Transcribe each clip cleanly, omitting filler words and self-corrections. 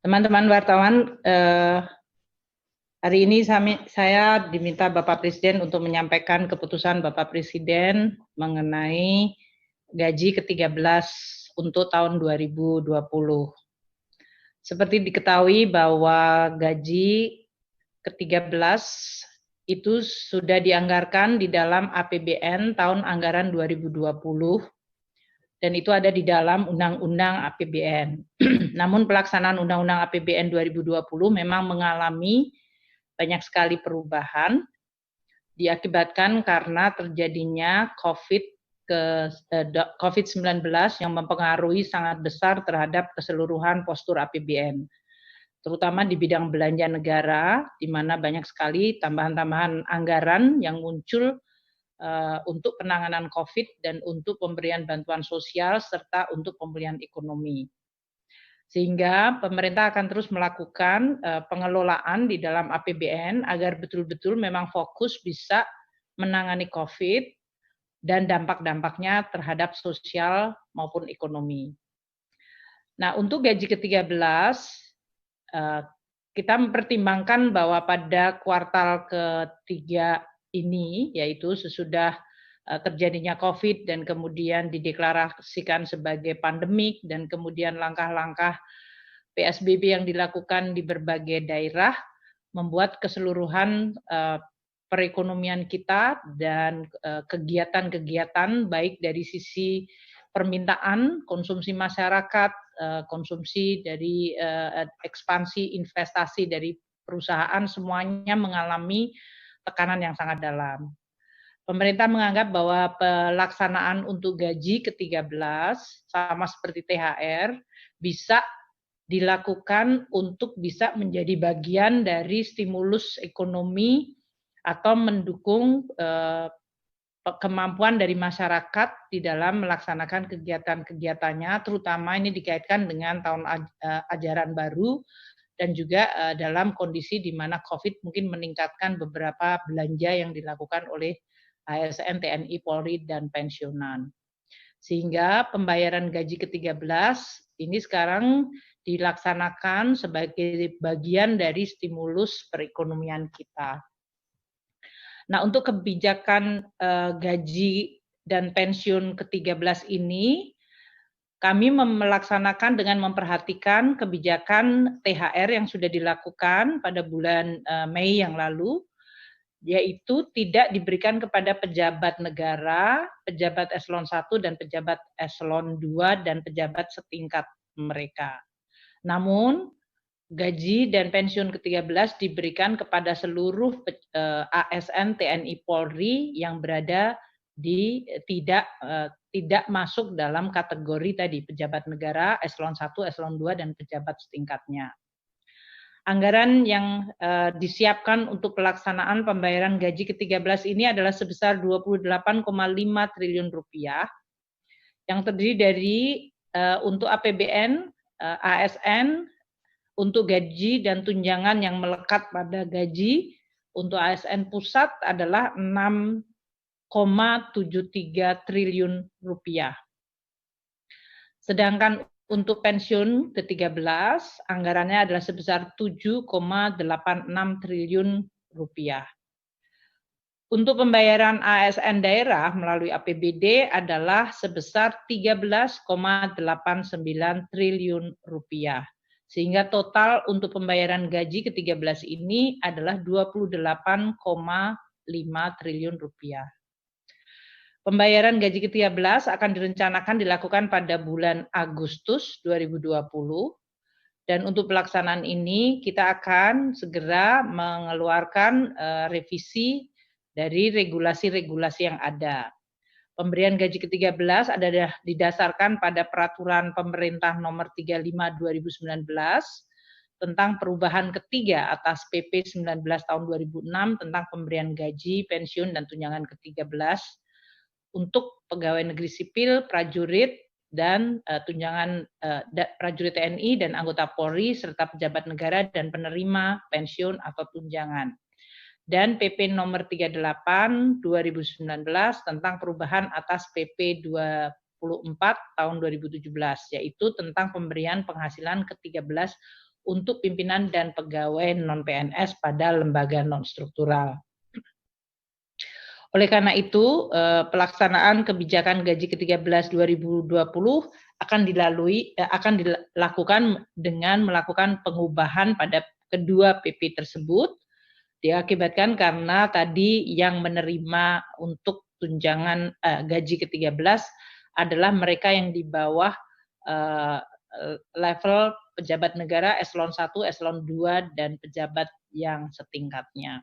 Teman-teman wartawan, hari ini saya diminta Bapak Presiden untuk menyampaikan keputusan Bapak Presiden mengenai gaji ke-13 untuk tahun 2020. Seperti diketahui bahwa gaji ke-13 itu sudah dianggarkan di dalam APBN tahun anggaran 2020 dan itu ada di dalam Undang-Undang APBN. Namun pelaksanaan Undang-Undang APBN 2020 memang mengalami banyak sekali perubahan diakibatkan karena terjadinya COVID-19 yang mempengaruhi sangat besar terhadap keseluruhan postur APBN, terutama di bidang belanja negara, di mana banyak sekali tambahan-tambahan anggaran yang muncul untuk penanganan COVID dan untuk pemberian bantuan sosial serta untuk pemulihan ekonomi. Sehingga pemerintah akan terus melakukan pengelolaan di dalam APBN agar betul-betul memang fokus bisa menangani COVID dan dampak-dampaknya terhadap sosial maupun ekonomi. Nah, untuk gaji ke-13 kita mempertimbangkan bahwa pada kuartal ketiga ini, yaitu sesudah terjadinya COVID dan kemudian dideklarasikan sebagai pandemik dan kemudian langkah-langkah PSBB yang dilakukan di berbagai daerah membuat keseluruhan perekonomian kita dan kegiatan-kegiatan baik dari sisi permintaan, konsumsi masyarakat, konsumsi dari ekspansi investasi dari perusahaan semuanya mengalami tekanan yang sangat dalam. Pemerintah menganggap bahwa pelaksanaan untuk gaji ke-13 sama seperti THR bisa dilakukan untuk bisa menjadi bagian dari stimulus ekonomi atau mendukung kemampuan dari masyarakat di dalam melaksanakan kegiatan-kegiatannya, terutama ini dikaitkan dengan tahun ajaran baru dan juga dalam kondisi di mana COVID mungkin meningkatkan beberapa belanja yang dilakukan oleh ASN, TNI, Polri, dan pensiunan. Sehingga pembayaran gaji ke-13 ini sekarang dilaksanakan sebagai bagian dari stimulus perekonomian kita. Nah, untuk kebijakan gaji dan pensiun ke-13 ini, kami melaksanakan dengan memperhatikan kebijakan THR yang sudah dilakukan pada bulan Mei yang lalu, yaitu tidak diberikan kepada pejabat negara, pejabat eselon 1 dan pejabat eselon 2 dan pejabat setingkat mereka. Namun gaji dan pensiun ke-13 diberikan kepada seluruh ASN, TNI, Polri yang berada di tidak masuk dalam kategori tadi pejabat negara eselon 1, eselon 2 dan pejabat setingkatnya. Anggaran yang disiapkan untuk pelaksanaan pembayaran gaji ke-13 ini adalah sebesar 28,5 triliun rupiah yang terdiri dari untuk APBN, ASN, untuk gaji dan tunjangan yang melekat pada gaji untuk ASN pusat adalah 6,73 triliun rupiah. Sedangkan untuk pensiun ke-13, anggarannya adalah sebesar 7,86 triliun rupiah. Untuk pembayaran ASN daerah melalui APBD adalah sebesar 13,89 triliun rupiah. Sehingga total untuk pembayaran gaji ke-13 ini adalah 28,5 triliun rupiah. Pembayaran gaji ke-13 akan direncanakan dilakukan pada bulan Agustus 2020 dan untuk pelaksanaan ini kita akan segera mengeluarkan revisi dari regulasi-regulasi yang ada. Pemberian gaji ke-13 adalah didasarkan pada peraturan pemerintah nomor 35 2019 tentang perubahan ketiga atas PP 19 tahun 2006 tentang pemberian gaji, pensiun dan tunjangan ke-13 untuk pegawai negeri sipil, prajurit, dan tunjangan prajurit TNI dan anggota Polri, serta pejabat negara dan penerima pensiun atau tunjangan. Dan PP nomor 38 2019 tentang perubahan atas PP 24 tahun 2017, yaitu tentang pemberian penghasilan ke-13 untuk pimpinan dan pegawai non-PNS pada lembaga non-struktural. Oleh karena itu, pelaksanaan kebijakan gaji ke-13 2020 akan dilakukan dengan melakukan pengubahan pada kedua PP tersebut, diakibatkan karena tadi yang menerima untuk tunjangan gaji ke-13 adalah mereka yang di bawah level pejabat negara eselon 1, eselon 2, dan pejabat yang setingkatnya.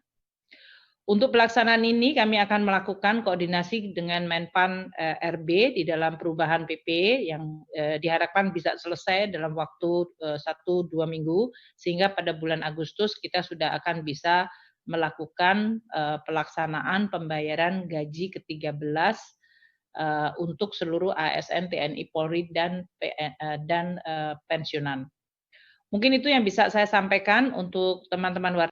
Untuk pelaksanaan ini kami akan melakukan koordinasi dengan Menpan RB di dalam perubahan PP yang diharapkan bisa selesai dalam waktu 1-2 minggu, sehingga pada bulan Agustus kita sudah akan bisa melakukan pelaksanaan pembayaran gaji ke-13 untuk seluruh ASN, TNI, Polri, dan pensiunan. Mungkin itu yang bisa saya sampaikan untuk teman-teman wartawan.